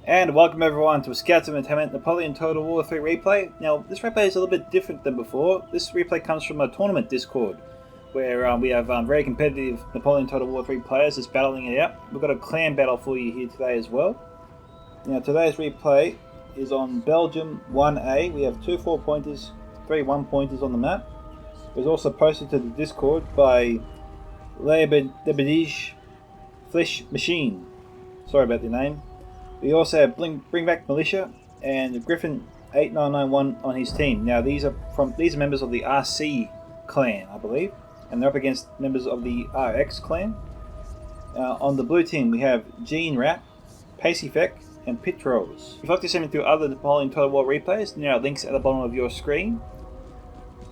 And welcome everyone to a Scouts of Entertainment Napoleon Total War 3 replay. Now, this replay is a little bit different than before. This replay comes from a tournament Discord, where we have very competitive Napoleon Total War 3 players just battling it out. We've got a clan battle for you here today as well. Now, today's replay is on Belgium 1A. We have 2 4-pointers, 3 1-pointers on the map. It was also posted to the Discord by Lebendige Fleischmaschine. Sorry about the name. We also have Bring Back Militia and Griffin 8991 on his team. Now these are members of the RC clan, I believe, and they're up against members of the RX clan. On the blue team we have Gene Rap, Pacifec, and Pitros. If you'd like to send me through other Napoleon Total War replays, there are links at the bottom of your screen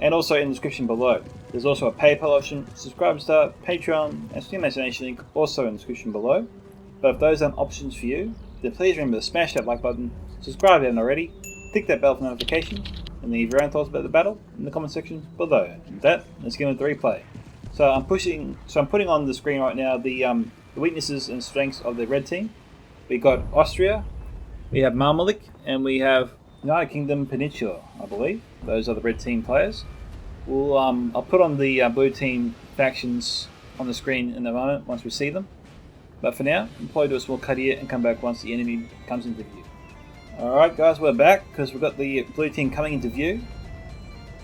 and also in the description below. There's also a PayPal option, Subscribe Star, Patreon, and Steam Donation link also in the description below. But if those aren't options for you, then please remember to smash that like button, subscribe if you haven't already, click that bell for notifications, and leave your own thoughts about the battle in the comment section below. And with that, let's get into the replay. So I'm putting on the screen right now the weaknesses and strengths of the red team. We got Austria, we have Marmalik, and we have United Kingdom Peninsula, I believe. Those are the red team players. I'll put on the blue team factions on the screen in a moment once we see them. But for now, we'll probably do a small cut here and come back once the enemy comes into view. Alright guys, we're back because we've got the blue team coming into view.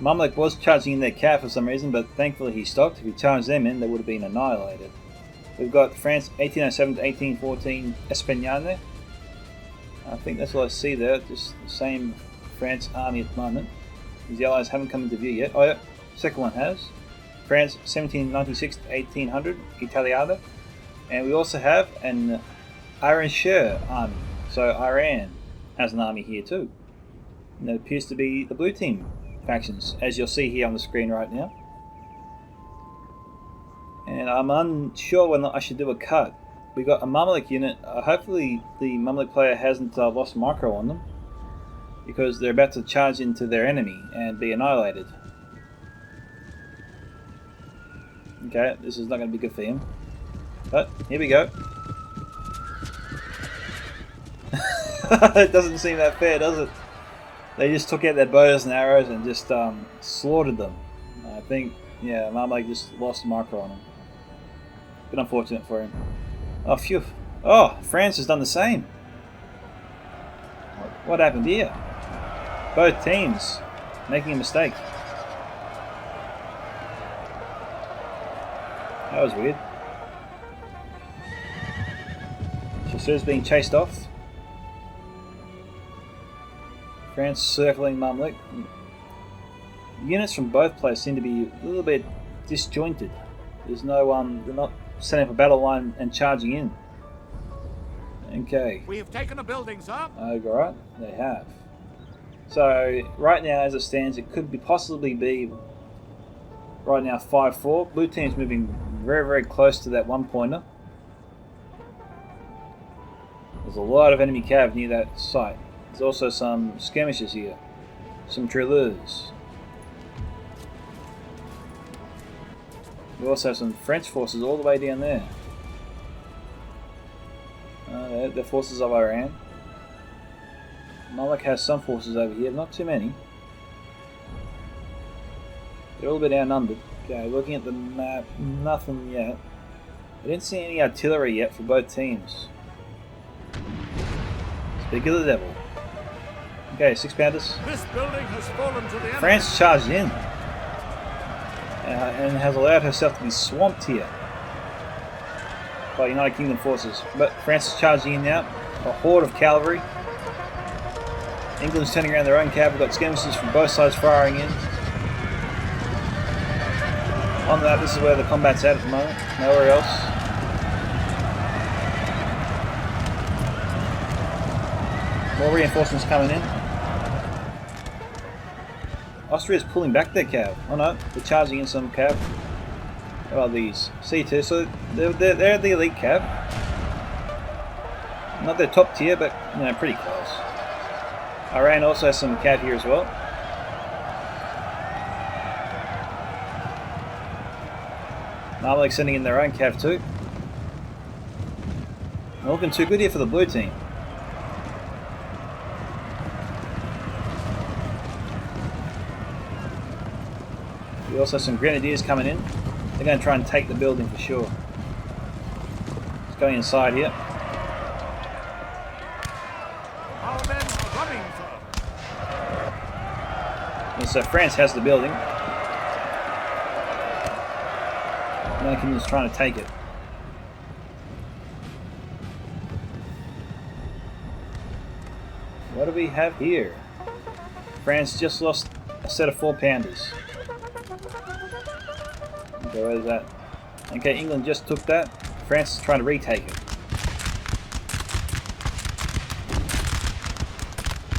Mamluk was charging in their cat for some reason, but thankfully he stopped. If he charged them in, they would have been annihilated. We've got France 1807 to 1814 Espagnagne. I think that's what I see there, just the same France army at the moment. The Allies haven't come into view yet. Oh yeah, second one has. France 1796 to 1800 Italiada. And we also have an Iran army, so Iran has an army here too. And that appears to be the blue team factions, as you'll see here on the screen right now. And I'm unsure whether I should do a cut. We got a Mamluk unit. Hopefully the Mamluk player hasn't lost micro on them, because they're about to charge into their enemy and be annihilated. Okay, this is not going to be good for him. But here we go. It doesn't seem that fair, does it? They just took out their bows and arrows and just slaughtered them. I think, yeah, Marmite just lost micro on him. Bit unfortunate for him. Oh, phew. Oh, France has done the same. What happened here? Both teams making a mistake. That was weird. Chasseurs being chased off. France circling Mamluk. Units from both players seem to be a little bit disjointed. There's no they're not setting up a battle line and charging in. Okay. We have taken a building, sir. Alright, they have. So right now, as it stands, it could possibly be right now 5-4. Blue team's moving very, very close to that 1-pointer. There's a lot of enemy cav near that site. There's also some skirmishes here, some tirailleurs. We also have some French forces all the way down there. The forces of Iran. Malik has some forces over here, not too many. They're all a bit outnumbered. Okay, looking at the map, nothing yet. I didn't see any artillery yet for both teams. Speak of the devil. Okay, 6-pounders. This building has fallen to the enemy. France charged in and has allowed herself to be swamped here. by United Kingdom forces. But France is charging in now. A horde of cavalry. England's turning around their own cav. We've got skirmishers from both sides firing in. On that, this is where the combat's at the moment. Nowhere else. More reinforcements coming in. Austria's pulling back their cav. Oh no, they're charging in some cav. What are these? C2, so they're the elite cav. Not their top tier, but you know, pretty close. Iran also has some cav here as well. Napoleonic sending in their own cav too. Not looking too good here for the blue team. We also have some grenadiers coming in. They're going to try and take the building for sure. It's going inside here. Our men are running, sir. And so France has the building. United Kingdom's trying to take it. What do we have here? France just lost a set of 4-pounders. Okay, where's that? Okay, England just took that. France is trying to retake it.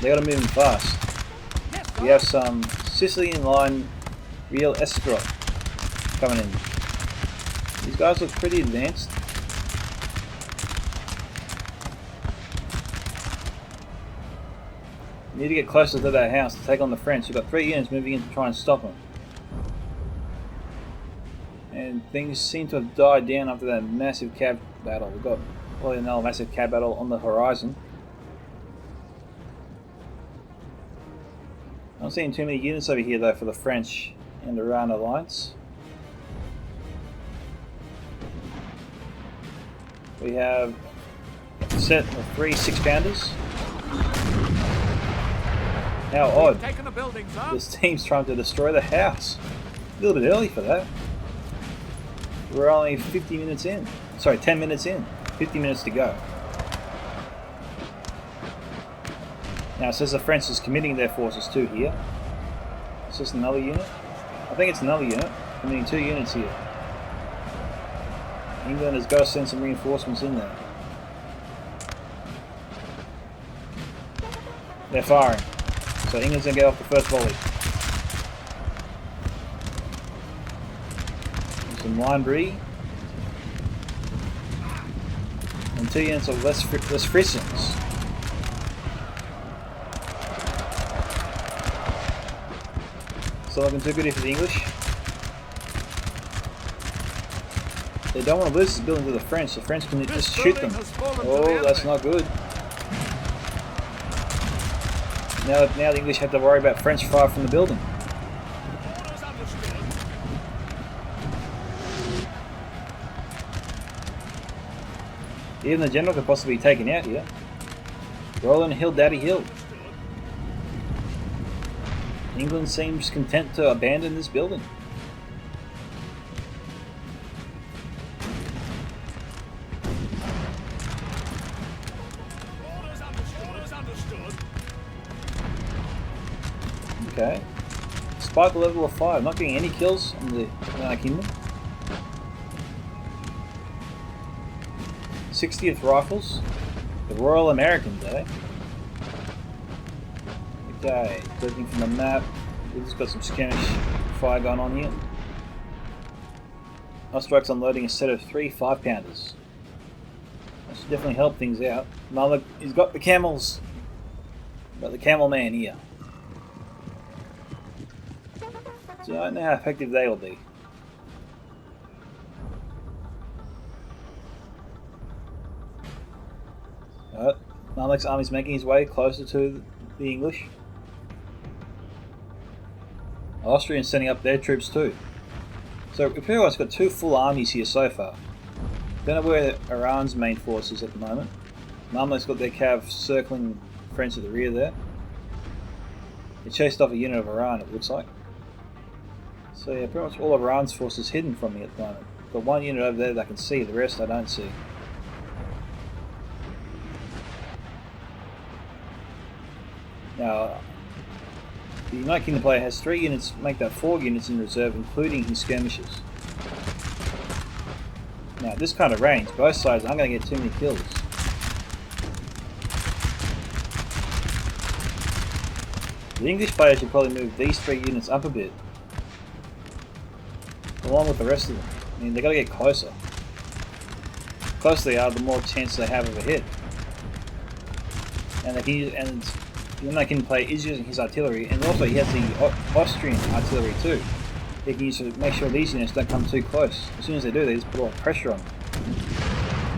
They gotta move in fast. We have some Sicilian line real escort coming in. These guys look pretty advanced. We need to get closer to that house to take on the French. We've got 3 units moving in to try and stop them. And things seem to have died down after that massive cav battle. We've got probably another massive cav battle on the horizon. I'm not seeing too many units over here though for the French and Iran alliance. We have a set of 3 6-pounders. How odd. Taking the buildings up. This team's trying to destroy the house. A little bit early for that. We're only 50 minutes in. Sorry, 10 minutes in. 50 minutes to go. Now it says the French is committing their forces too here. Is this another unit? I think it's another unit. Committing 2 units here. England has got to send some reinforcements in there. They're firing. So England's going to get off the first volley. Some line brie. And 2 units of less Frisians. Still looking too good here for the English. They don't want to lose this building to the French. The French can just shoot them. Oh, that's not good. Now the English have to worry about French fire from the building. Even the general could possibly be taken out here. Rolling hill, daddy hill. England seems content to abandon this building. Okay. Spike level of 5. Not getting any kills on the United Kingdom. 60th Rifles. The Royal Americans, eh? Okay, looking from the map. We've just got some skirmish fire going on here. Ostrik's unloading a set of 3 5-pounders. That should definitely help things out. Mother, he's got the camels. Got the camel man here. So I don't know how effective they will be. Alright, Malik's army's making his way closer to the English. Austrians sending up their troops too. So we've pretty much got 2 full armies here so far. Don't know where Iran's main force is at the moment. Malik's got their cav circling French at the rear there. They chased off a unit of Iran, it looks like. So yeah, pretty much all of Iran's forces hidden from me at the moment. Got one unit over there that I can see, the rest I don't see. Now, the United Kingdom player has 3 units, make that 4 units in reserve, including his skirmishers. Now, at this kind of range, both sides aren't going to get too many kills. The English player should probably move these 3 units up a bit, along with the rest of them. I mean, they got to get closer. The closer they are, the more chance they have of a hit. And they can use, and the American player is using his artillery, and also he has the Austrian artillery too. He can use to make sure these units don't come too close. As soon as they do, they just put a lot of pressure on them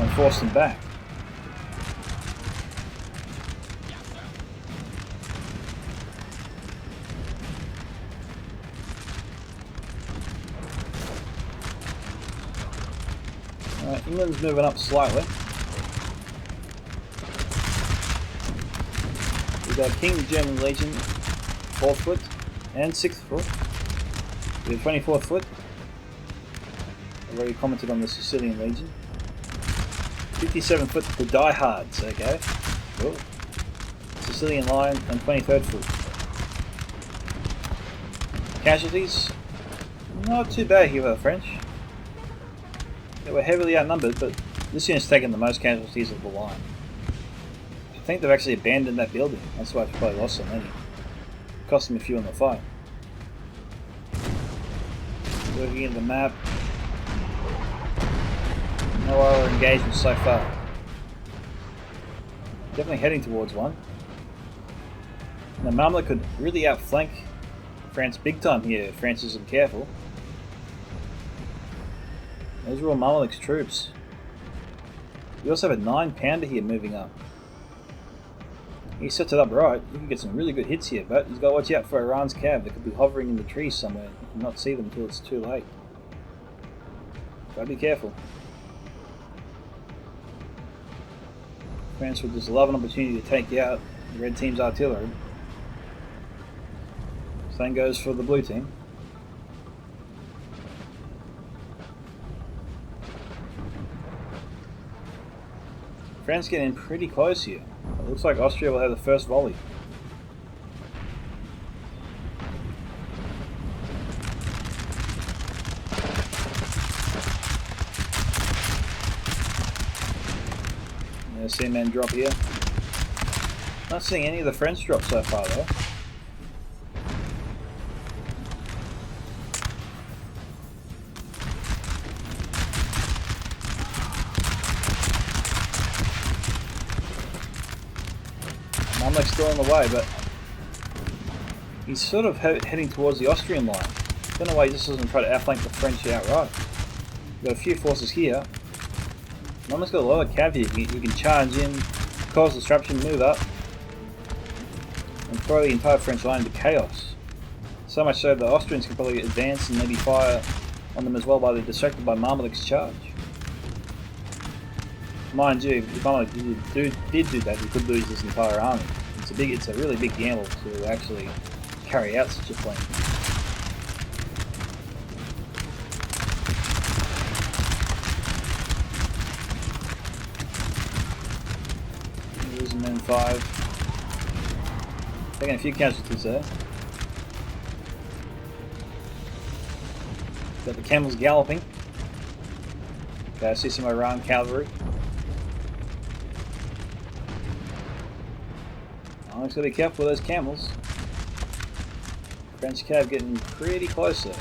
and force them back. England's moving up slightly. We've got King German Legion, 4th Foot, and 6th Foot. We have 24th Foot. I've already commented on the Sicilian Legion. 57th Foot, the Diehards, okay. Cool. Sicilian Line, and 23rd Foot. Casualties, not too bad here for the French. They were heavily outnumbered, but this unit's taken the most casualties of the line. I think they've actually abandoned that building. That's why they've probably lost so many. Cost them a few in the fight. Looking at the map. No other engagements so far. Definitely heading towards one. Now Marmala could really outflank France big time here if France isn't careful. Those are all Marmalik's troops. We also have a 9-pounder here moving up. He sets it up right, you can get some really good hits here, but he's got to watch out for Iran's cav that could be hovering in the trees somewhere and not see them until it's too late. Gotta be careful. France would just love an opportunity to take out the red team's artillery. Same goes for the blue team. France getting in pretty close here. It looks like Austria will have the first volley. Yeah, see a man drop here. Not seeing any of the French drop so far though. Mamlek's still on the way, but he's sort of heading towards the Austrian line. Don't know why he just doesn't try to outflank the French outright. We've got a few forces here. Mamlek's got a lot of cav here. He can charge in, cause disruption, move up, and throw the entire French line into chaos. So much so the Austrians can probably advance and maybe fire on them as well while they're distracted by Marmalik's charge. Mind you, if Napoleon did do that, he could lose his entire army. It's a really big gamble to actually carry out such a plan. Losing men 5. Taking a few casualties there. Got the camels galloping. Okay, I see some Iran cavalry. I'm just going to be careful with those camels. French cav getting pretty close there.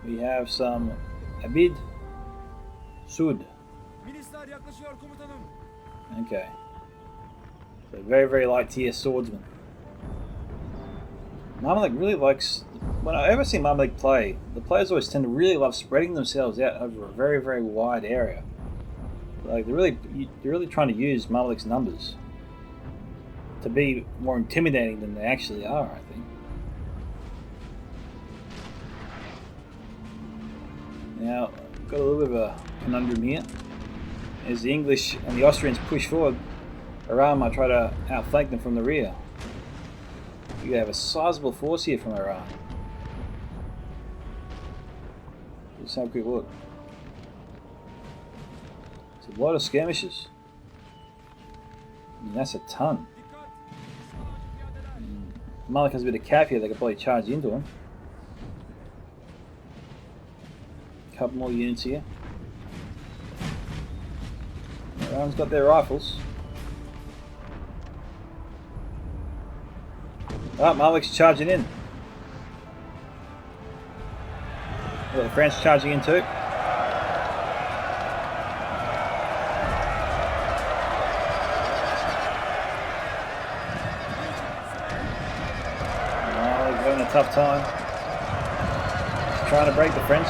We have some Abid Sud. Okay. So very, very light tier swordsman. Marmalik really likes... When I ever see Marmalik play, the players always tend to really love spreading themselves out over a very, very wide area. Like they're really trying to use Marmalik's numbers to be more intimidating than they actually are, I think. Now, got a little bit of a conundrum here. As the English and the Austrians push forward, Iran might try to outflank them from the rear. You have a sizable force here from Iran. Let's have a quick look. It's a lot of skirmishes. I mean, that's a ton. Malik has a bit of cap here, they could probably charge into him. A couple more units here. Iran's got their rifles. Oh, Malik's charging in. Well, the French charging in too. Malik's having a tough time. He's trying to break the French.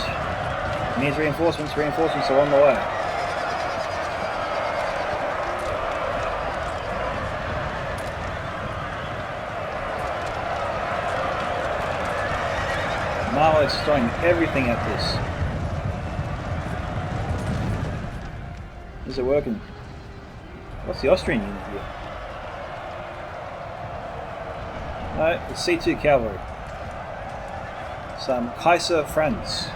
He needs reinforcements. Reinforcements are on the way. Malik's throwing everything at this. Is it working? What's the Austrian unit here? No, it's C2 cavalry. Some Kaiser friends.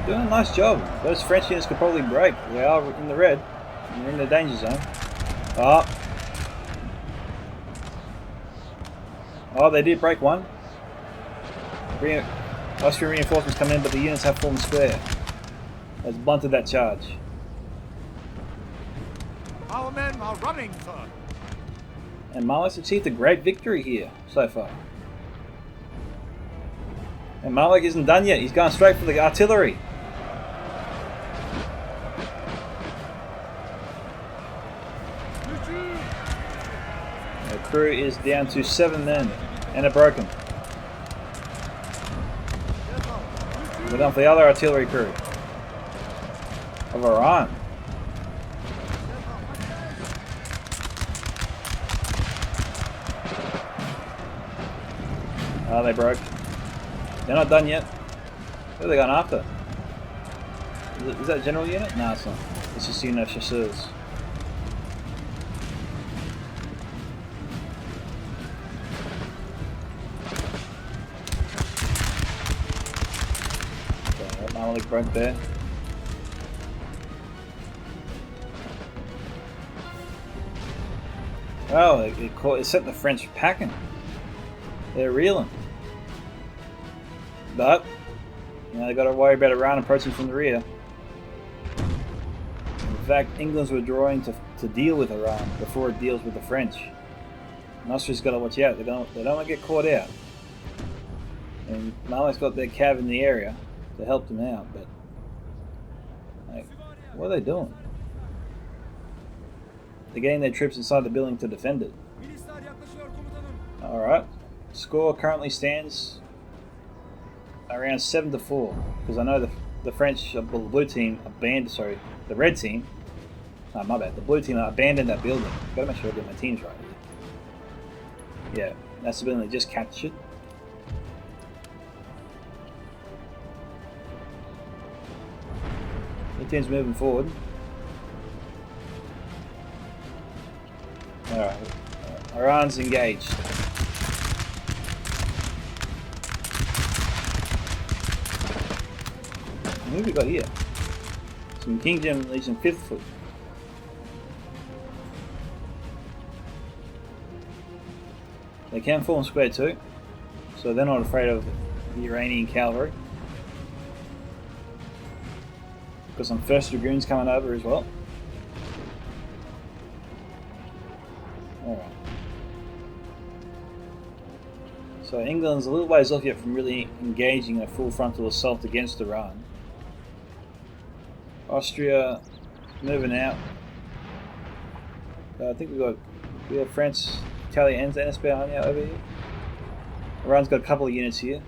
Doing a nice job. Those French units could probably break. They are in the red. They're in the danger zone. Oh, they did break one. Austrian reinforcements coming in, but the units have fallen square. Has blunted that charge. Our men are running, sir. And Malik's achieved a great victory here so far. And Malik isn't done yet. He's going straight for the artillery. The crew is down to 7 men and are broken. We're done for the other artillery crew of Iran. Oh, they broke. They're not done yet. Who are they going after? Is that a general unit? No, it's not. It's just a unit of chasseurs. Malik broke there. Oh, it set the French packing. They're reeling. But, they've got to worry about Iran approaching from the rear. In fact, England's withdrawing to deal with Iran before it deals with the French. And Austria's got to watch out. They don't want to get caught out. And Malik's got their cav in the area to help them out, but like, what are they doing? They're getting their troops inside the building to defend it. Alright, score currently stands around 7-4, because I know the French, the blue team abandoned, sorry, the red team, no, my bad, the blue team abandoned that building. Gotta make sure I get my teams right. Yeah, that's the building they just captured. The team's moving forward. Alright, Iran's engaged. Who have we got here? Some King German Legion 5th Foot. They can fall in square too, so they're not afraid of the Iranian cavalry. Got some 1st Dragoons coming over as well. Alright. So England's a little ways off yet from really engaging in a full frontal assault against Iran. Austria moving out. I think we have France, Italy and Espagne over here. Iran's got a couple of units here.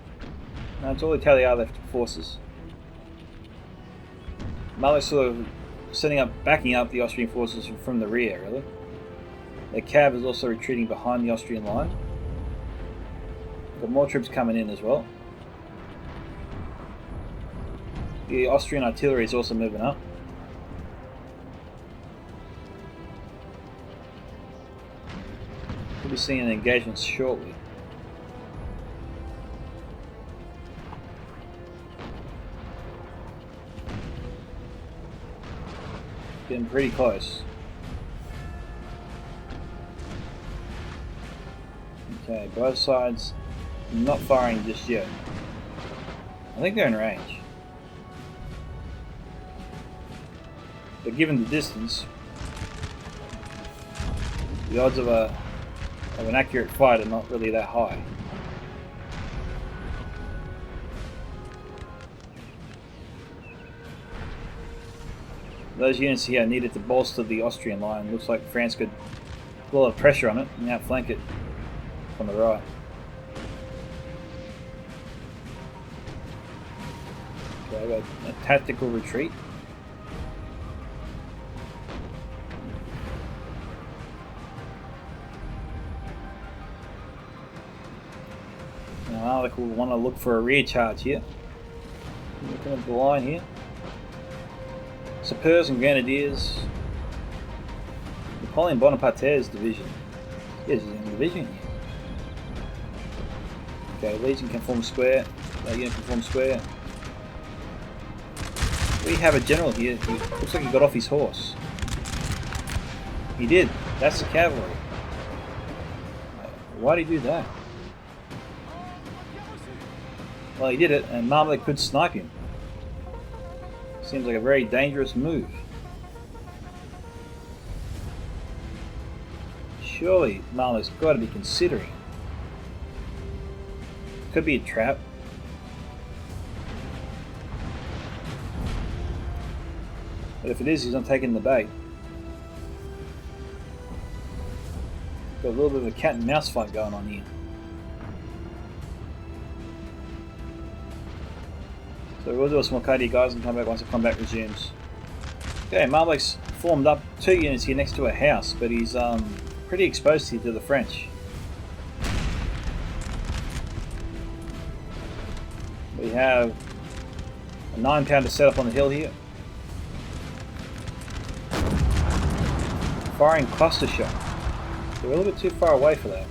No, it's all Italy left forces. Malik's sort of backing up the Austrian forces from the rear, really. Their cav is also retreating behind the Austrian line. Got more troops coming in as well. The Austrian artillery is also moving up. be seeing an engagement shortly. Getting pretty close. Okay, both sides not firing just yet. I think they're in range. But given the distance, the odds of an accurate fight are not really that high. Those units here needed to bolster the Austrian line. Looks like France could put a lot of pressure on it and outflank it from the right. Okay, I got a tactical retreat. Now we'll want to look for a rear charge here. Looking at the line here. Sappers and Grenadiers. Napoleon Bonaparte's division. Yes, he's in the division here. Okay, Legion can form square. That unit can form square. We have a general here. He looks like he got off his horse. He did. That's the cavalry. Why did he do that? Well, he did it, and Marmolek could snipe him. Seems like a very dangerous move. Surely Marmolek's got to be considering. Could be a trap. But if it is, he's not taking the bait. Got a little bit of a cat and mouse fight going on here. So we'll do a small cut here, guys, and come back once the combat resumes. Okay, Marmolek's formed up 2 units here next to a house, but he's pretty exposed here to the French. We have a 9-pounder set up on the hill here. Firing cluster shot. So we're a little bit too far away for that.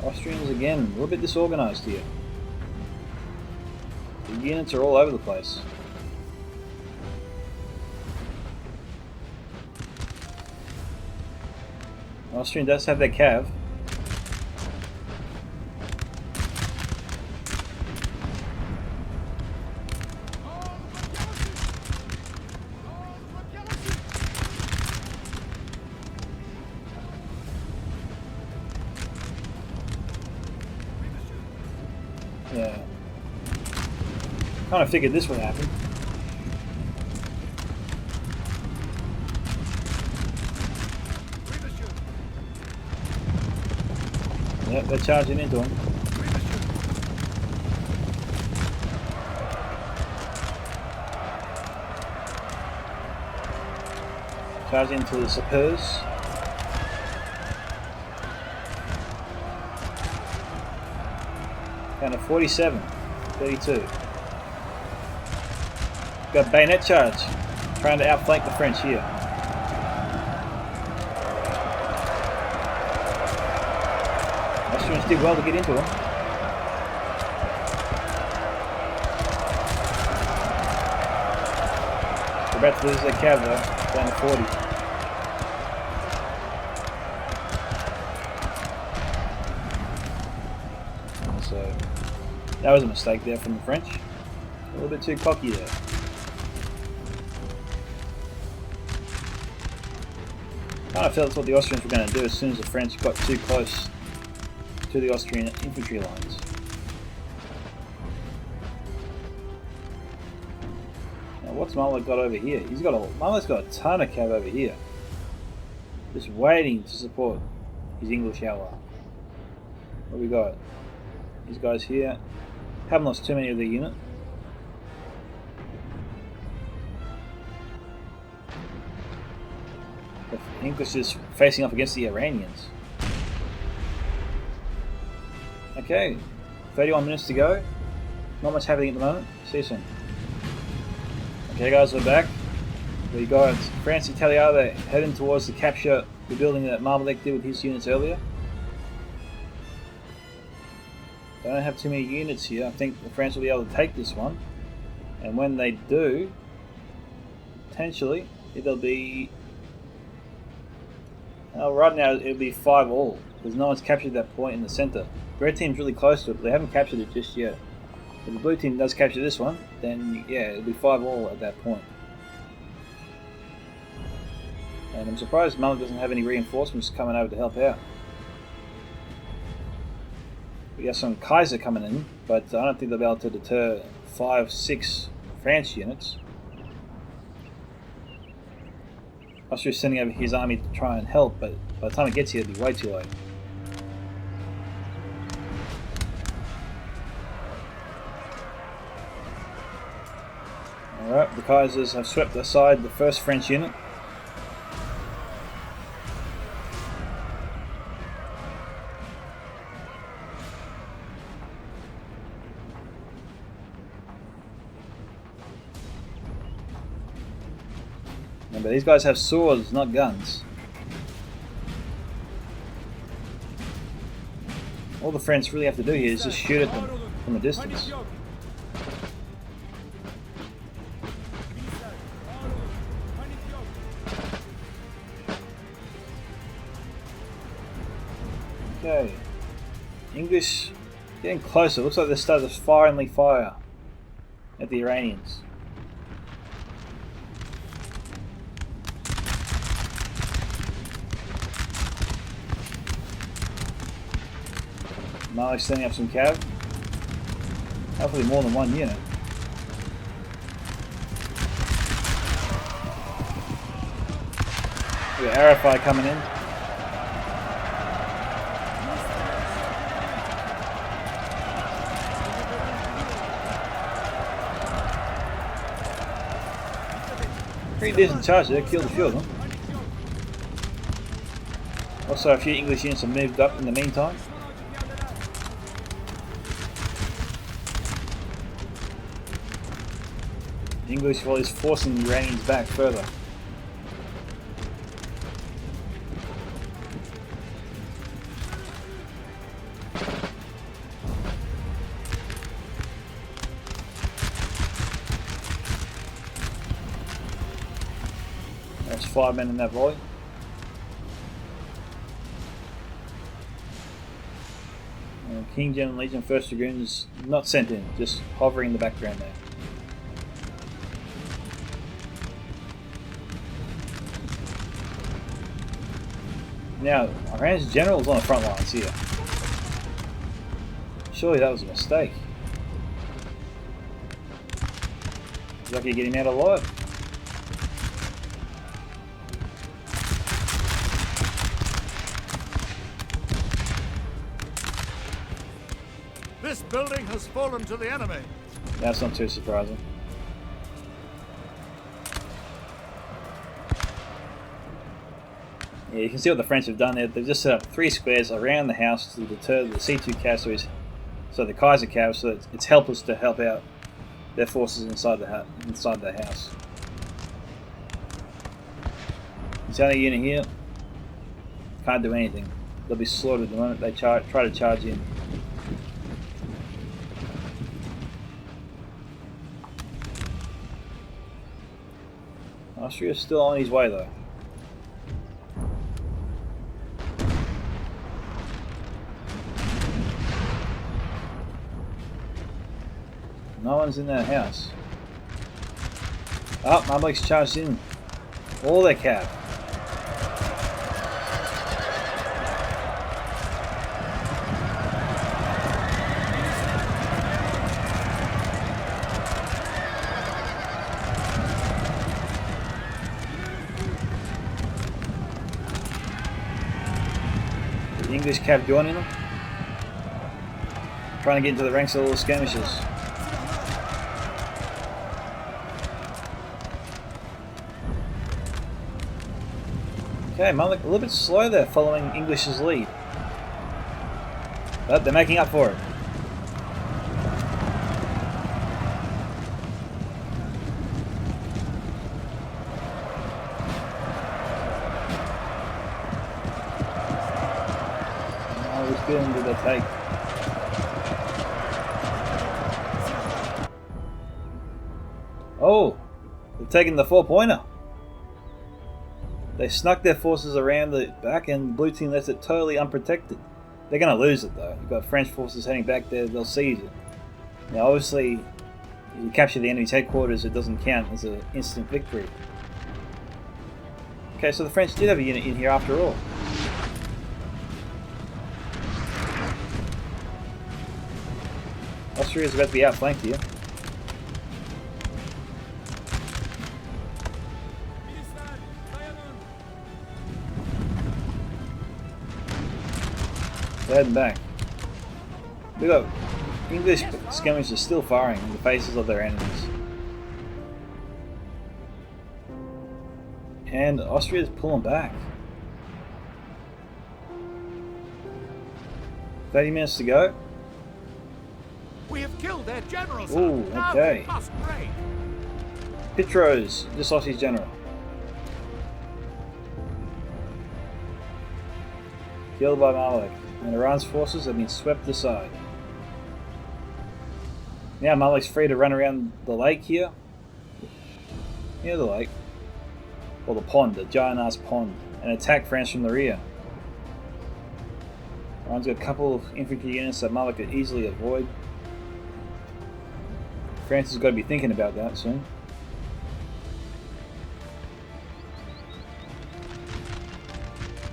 Austrians again, a little bit disorganized here. The units are all over the place. Austrian does have their cav. Yeah. Kind of figured this would happen. Yep, they're charging into him. Charging into the Sappers. Down to 47, 32. Got bayonet charge, trying to outflank the French here. Austrians did well to get into them. They're about to lose their cav though, down to 40. So that was a mistake there from the French. A little bit too cocky there. Kind of felt that's what the Austrians were going to do as soon as the French got too close to the Austrian infantry lines. Now what's Marmolek got over here? Marmolek's got a ton of cav over here. Just waiting to support his English ally. What we got? These guys here haven't lost too many of their unit. The English is facing off against the Iranians. Okay, 31 minutes to go. Not much happening at the moment. See you soon. Okay guys, we're back. We got France Italiana heading towards the capture the building that Marmalek did with his units earlier. They don't have too many units here. I think the France will be able to take this one. And when they do, potentially, it'll be... right now it'll be 5-all, because no one's captured that point in the center. The red team's really close to it, but they haven't captured it just yet. If the blue team does capture this one, then yeah, it'll be 5-all at that point. And I'm surprised Marmalek doesn't have any reinforcements coming over to help out. We got some Kaiser coming in, but I don't think they'll be able to deter 5-6 France units. Austria's sending over his army to try and help, but by the time it gets here, it'll be way too late. Alright, the Kaisers have swept aside the first French unit. Remember, these guys have swords, not guns. All the French really have to do here is just shoot at them from a distance. Okay. English getting closer. Looks like they started to finally fire at the Iranians. Marmalek's setting up some cav. Hopefully more than one unit. We got arrow fire coming in. Pretty decent charge there, killed a few of them. Also a few English units have moved up in the meantime. The English is forcing the Iranians back further. That's 5 men in that volley. King German Legion 1st Dragoons not sent in, just hovering in the background there. Now, Iran's general's on the front lines here. Surely that was a mistake. Lucky to get him out alive. This building has fallen to the enemy. That's not too surprising. Yeah, you can see what the French have done there. They've just set up 3 squares around the house to deter the C2 cav, so the Kaiser cav, so it's helpless to help out their forces inside the house. This only unit here can't do anything. They'll be slaughtered the moment they try to charge in. Austria's still on his way though. No one's in that house. Oh, Marmalek's charged in. All their cav. The English cav joining them. Trying to get into the ranks of all the skirmishers. Okay, Marmalek a little bit slow there following English's lead. But they're making up for it. building did they take? Oh, they've taken the 4-pointer. They snuck their forces around the back and blue team left it totally unprotected. They're going to lose it though. You've got French forces heading back there, they'll seize it. Now obviously, if you capture the enemy's headquarters, it doesn't count as an instant victory. Okay, so the French did have a unit in here after all. Austria is about to be outflanked here. They're heading back. We got English skirmishers still firing in the faces of their enemies. And Austria's pulling back. 30 minutes to go. We have killed their general. Ooh, okay. Petros, this Aussie's general. Killed by Malek, and Iran's forces have been swept aside. Now Malek's free to run around the lake here. Near the lake. Or the pond, the giant ass pond, and attack France from the rear. Iran's got a couple of infantry units that Malek could easily avoid. France has got to be thinking about that soon.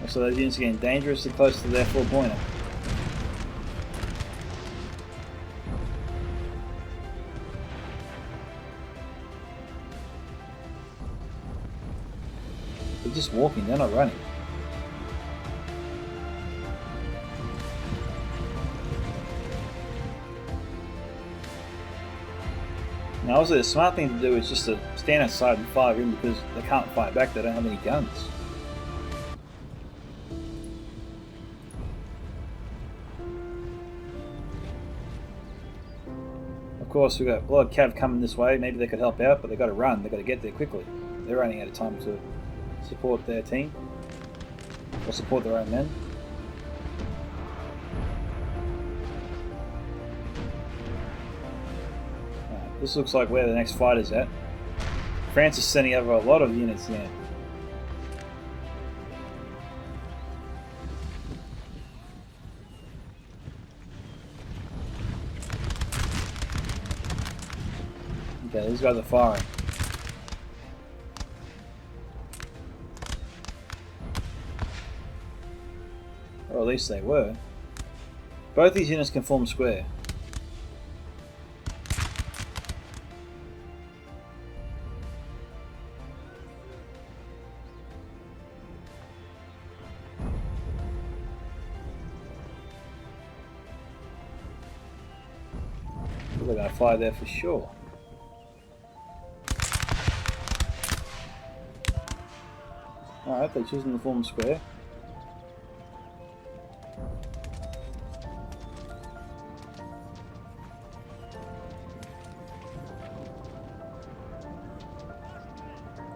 So those units are getting dangerously close to their 4-pointer. They're just walking, they're not running. Now obviously the smart thing to do is just to stand outside and fire in because they can't fight back, they don't have any guns. Of course we've got a lot of cav coming this way, maybe they could help out, but they've got to run, they've got to get there quickly. They're running out of time to support their team, or support their own men. This looks like where the next fight is at. France is sending over a lot of units now. Okay, these guys are firing. Or at least they were. Both these units can form square. They're going to fly there for sure. Alright, they're choosing the form square.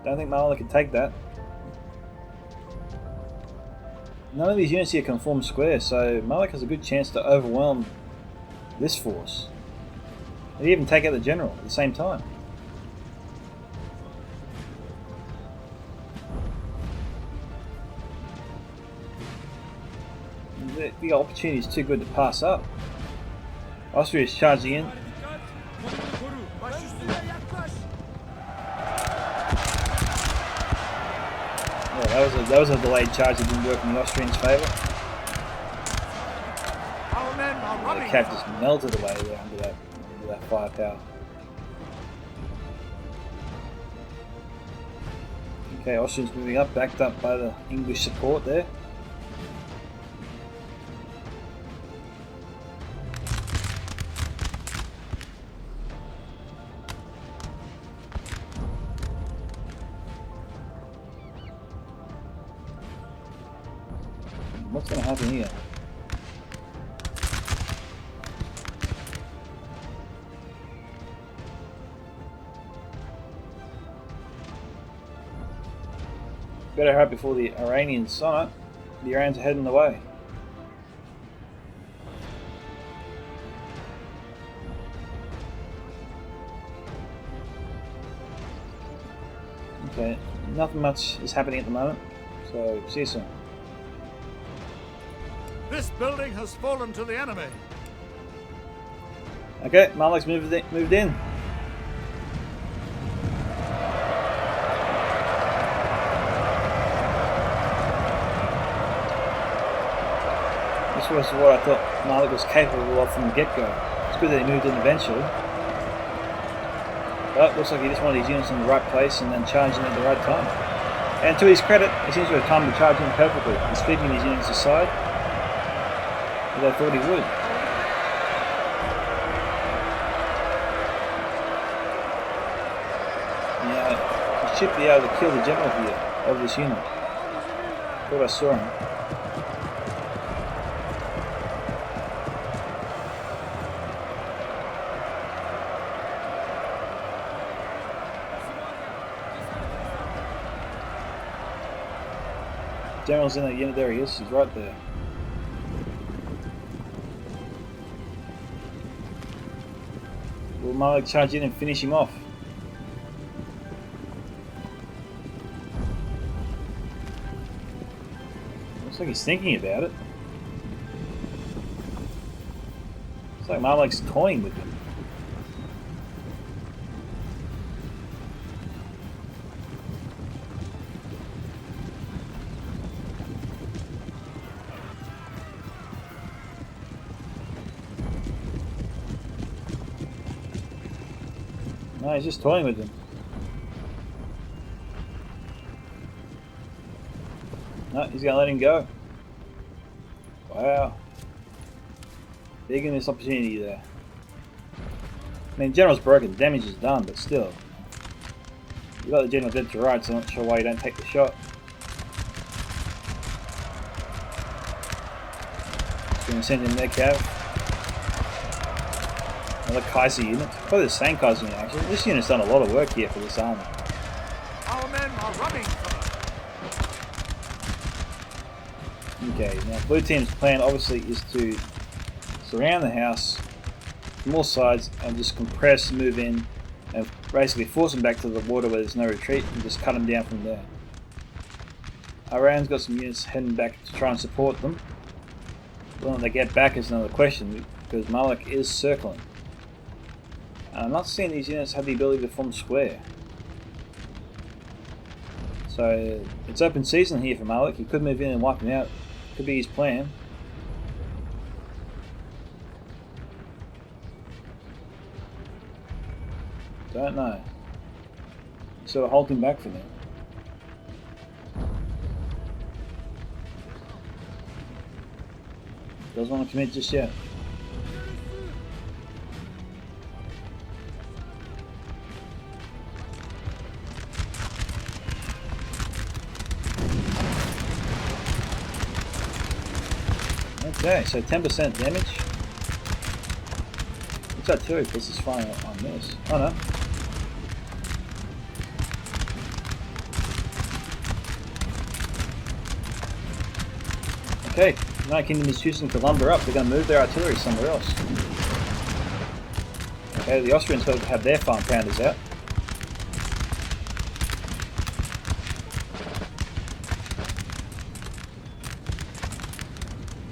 Don't think Malek can take that. None of these units here can form square, so Malek has a good chance to overwhelm this force. And even take out the general at the same time. The opportunity is too good to pass up. Austria is charging in. Yeah, that was a delayed charge that didn't work in the Austrians' favour. The cav just melted away there under that firepower. Okay, Austrians moving up, backed up by the English support there. What's going to happen here? Better hurry before the Iranians. Oh no, the Iranians are heading away. Okay, nothing much is happening at the moment, so see you soon. This building has fallen to the enemy. Okay, Malik's moved in. This was what I thought Malik was capable of from the get-go. It's good that he moved in eventually. But looks like he just wanted his units in the right place and then charging at the right time. And to his credit, he seems to have timed the charge in perfectly. He's keeping his units aside, as I thought he would. Now, he should be able to kill the general here of this unit. Thought I saw him. General's in that unit. There he is. He's right there. Will Malik charge in and finish him off? Looks like he's thinking about it. Looks like Malik's toying with him. No, he's just toying with him. No, he's gonna let him go. Wow. Big in this opportunity there. I mean, General's broken, damage is done, but still. You got the General dead to rights, so I'm not sure why you don't take the shot. Just gonna send in their cav. Another Kaiser unit. Probably the same Kaiser unit actually. This unit's done a lot of work here for this army. Our men are running for them. Okay, now blue team's plan obviously is to surround the house from all sides and just compress, move in, and basically force them back to the water where there's no retreat and just cut them down from there. Iran's got some units heading back to try and support them. When they get back is another question because Malik is circling. I'm not seeing these units have the ability to form square. So it's open season here for Malik. He could move in and wipe them out. Could be his plan. Don't know. Sort of holding back for now. Doesn't want to commit just yet. Okay, so 10% damage. What's artillery plus is fine on this? Oh no. Okay, United Kingdom is choosing to lumber up. They're going to move their artillery somewhere else. Okay, the Austrians got to have their farm pounders out.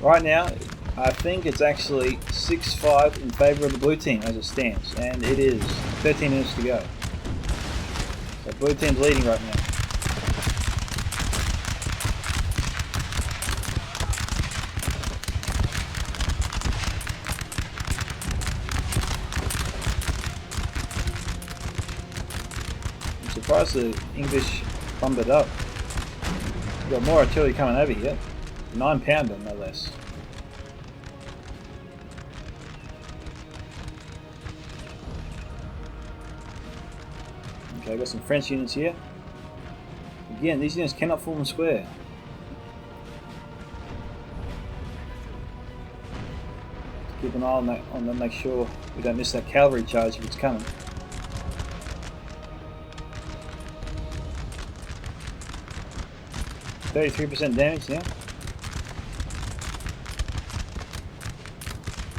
Right now, I think it's actually 6-5 in favour of the blue team as it stands, and it is 13 minutes to go. So blue team's leading right now. I'm surprised the English bumped it up. We've got more artillery coming over here. 9-pounder, no less. Okay, got some French units here. Again, these units cannot form square. Keep an eye on that, make sure we don't miss that cavalry charge if it's coming. %33 damage now.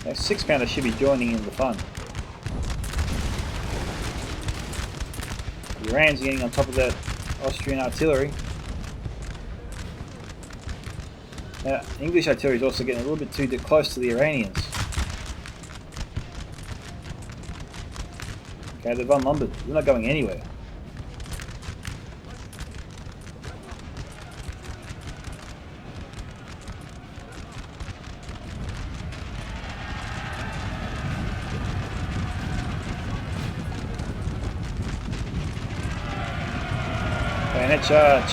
That 6-pounder should be joining in the fun. The Iran's getting on top of that Austrian artillery. Now, English artillery is also getting a little bit too close to the Iranians. Okay, they've unlumbered. They're not going anywhere. Bayonet charge.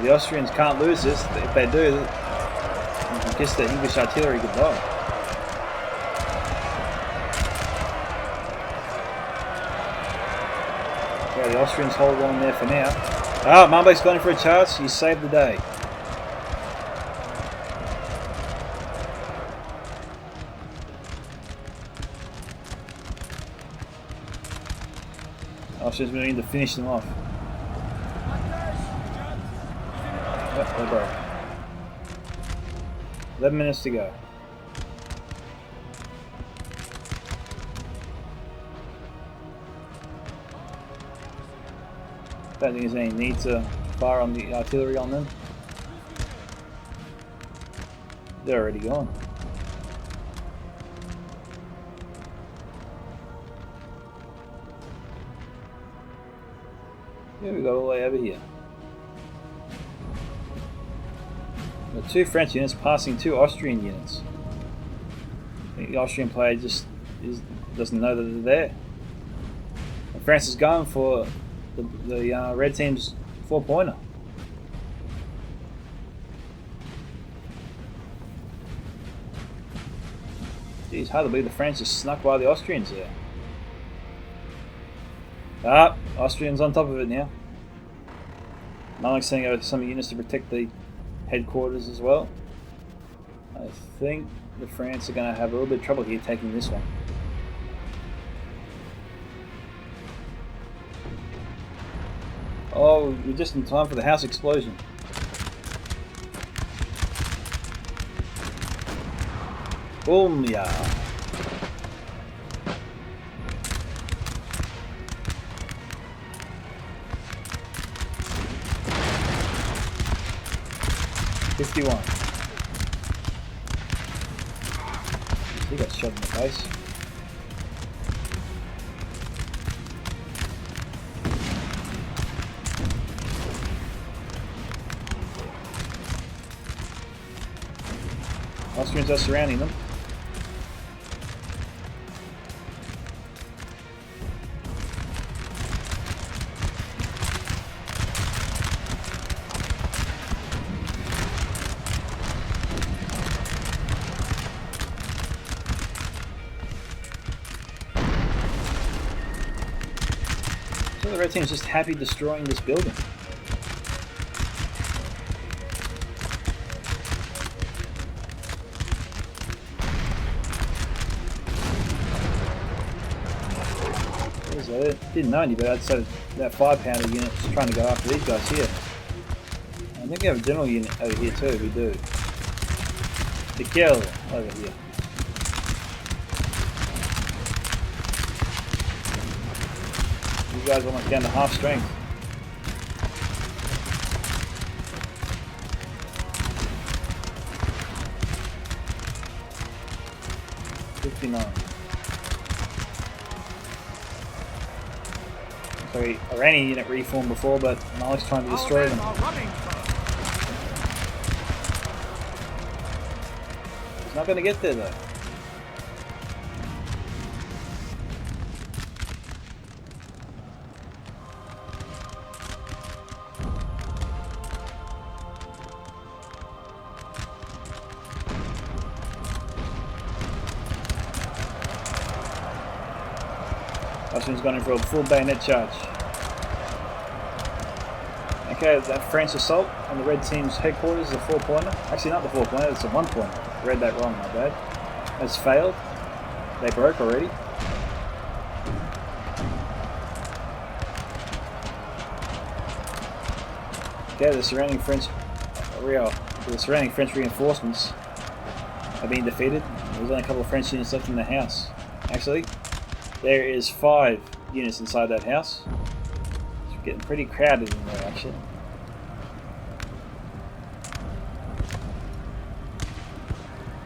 The Austrians can't lose this. If they do, you can kiss the English artillery goodbye. Yeah, the Austrians hold on there for now. Ah, Marbeck's going for a charge. He saved the day. Austrians moving to finish them off. Yep, they broke. 11 minutes to go. Don't think there's any need to fire on the artillery on them. They're already gone. Yeah, we got all the way over here. Got 2 French units passing 2 Austrian units. I think the Austrian player just doesn't know that they're there. And France is going for the red team's 4-pointer. Geez, hard to believe the French just snuck by the Austrians there. Ah, Austrians on top of it now. Malik's sending out some units to protect the headquarters as well. I think the France are going to have a little bit of trouble here taking this one. Oh, we're just in time for the house explosion. Boom, yeah. He got shot in the face. Austrians are surrounding them. So the red team's just happy destroying this building. I didn't know any, but I'd say that 5-pounder unit's trying to go after these guys here. I think we have a general unit over here too, we do. The kill over here. These guys are almost down to half strength. So Iranian unit reformed before, but Malik's trying to destroy them. He's not going to get there though. Austrian's gone in for a full bayonet charge. Okay, that French assault on the red team's headquarters is a 4-pointer. Actually, not the 4-pointer, it's a 1-pointer. Read that wrong, my bad. Has failed. They broke already. Okay, the surrounding French reinforcements are being defeated. There's only a couple of French units left in the house. Actually, There is 5 units inside that house. It's getting pretty crowded in there, actually.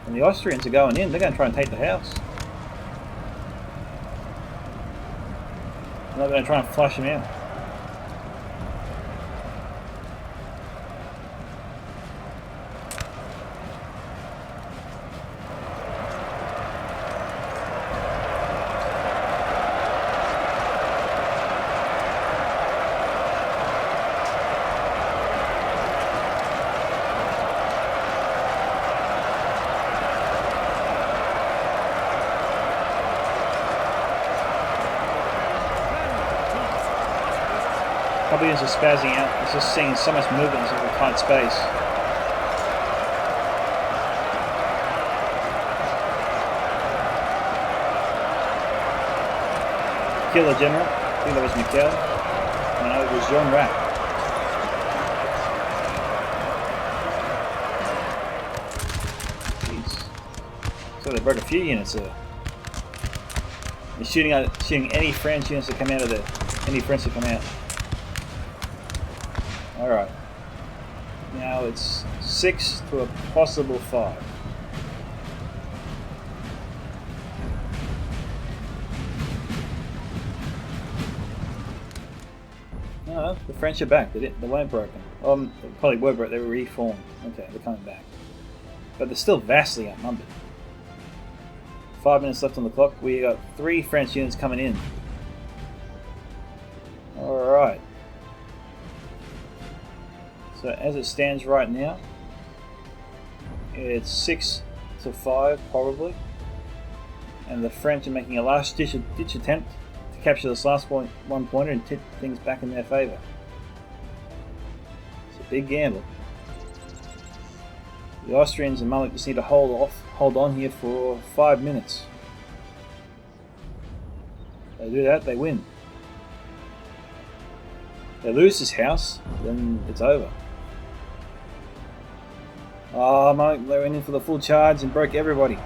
And the Austrians are going in. They're going to try and take the house. They're not going to try and flush them out. Napoleon's are spazzing out. He's just seeing so much movement in such a tight space. Kill the general. I think that was Mikhail. No, it was Jean Rapp. Jeez. So they broke a few units there. They're shooting any French units that come out of there. Any French that come out. Alright, now it's 6 to a possible 5. No, the French are back. They weren't broken. They probably were broken. They were reformed. Okay, they're coming back. But they're still vastly outnumbered. 5 minutes left on the clock. We got 3 French units coming in. Alright. So as it stands right now, it's 6 to 5 probably, and the French are making a last ditch attempt to capture this last one pointer and tip things back in their favour. It's a big gamble. The Austrians and Malik just need to hold on here for 5 minutes. If they do that, they win. If they lose this house, then it's over. Oh, Mike, they went in for the full charge and broke everybody.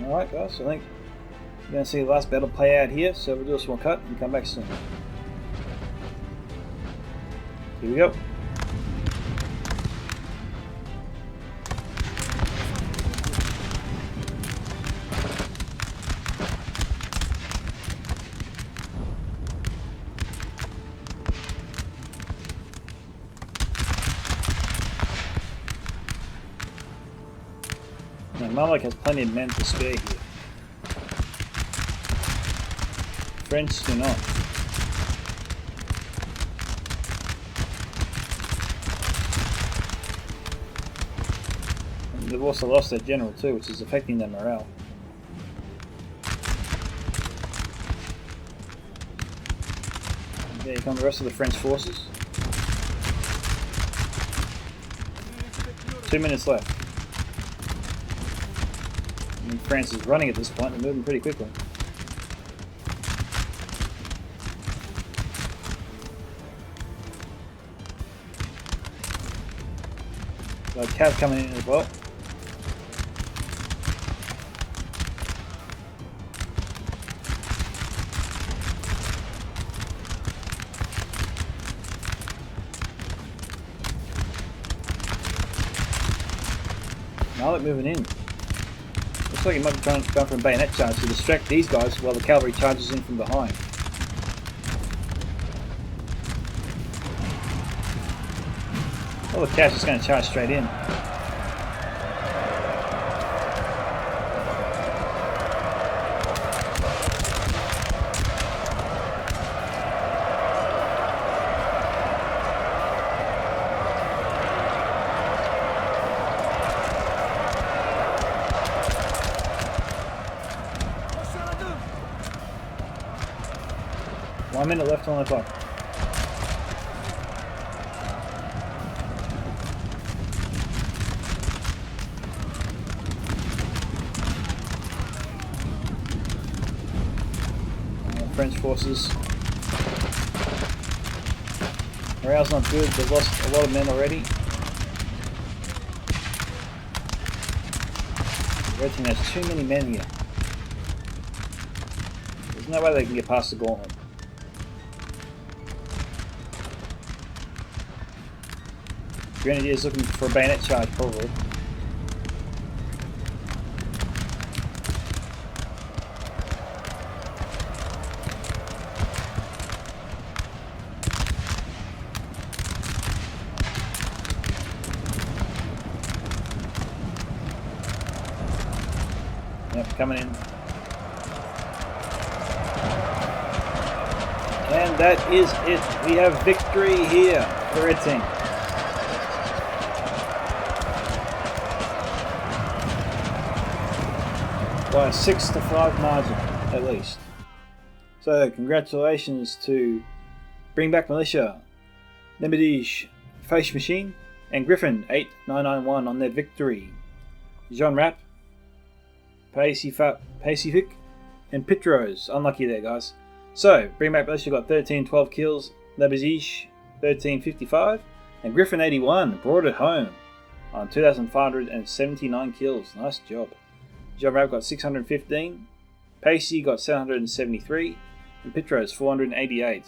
Alright guys, I think we're going to see the last battle play out here, so we'll do a small cut and come back soon. Here we go. Now Malik has plenty of men to spare here. French do not. And they've also lost their general too, which is affecting their morale. And there come the rest of the French forces. 2 minutes left. And France is running at this point, they're moving pretty quickly. So Cav coming in as well. Malik moving in. Looks like he might be trying to go for a bayonet charge to distract these guys while the cavalry charges in from behind. Oh, the Cav is going to charge straight in. 1 minute left on the clock. French forces. Morale's not good, they've lost a lot of men already. Red team has too many men here. There's no way they can get past the gauntlet. Grenadier's looking for a bayonet charge, probably. Yep, coming in. And that is it. We have victory here for Red Team. By a 6-5 margin, at least. So, congratulations to Bring Back Militia, Lebendige, Fleischmaschine, and Griffin 8991 on their victory. Jean Rapp, Pacific, and Pitros. Unlucky there, guys. So, Bring Back Militia got 13-12 kills, Lebendige 13-55, and Griffin 81 brought it home on 2,579 kills. Nice job. John Rapp got 615, Pacey got 773, and Pitros 488.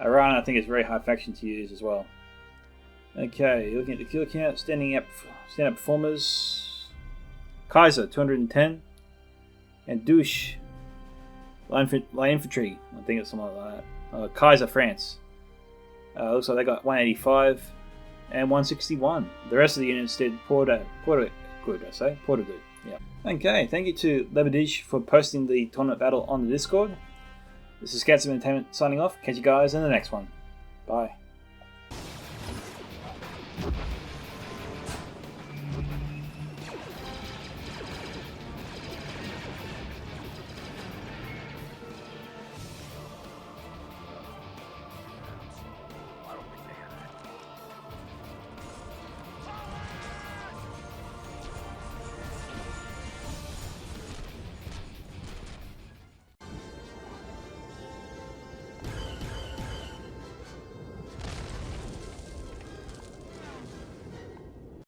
Iran, I think, is a very high faction to use as well. Okay, looking at the kill count, stand-up performers. Kaiser 210, and Douche Light Infantry, I think it's something like that. Kaiser France. Looks like they got 185 and 161. The rest of the units did Porter good. Yeah. Okay, thank you to Lebendige for posting the tournament battle on the Discord. This is Cats of Entertainment signing off. Catch you guys in the next one. Bye.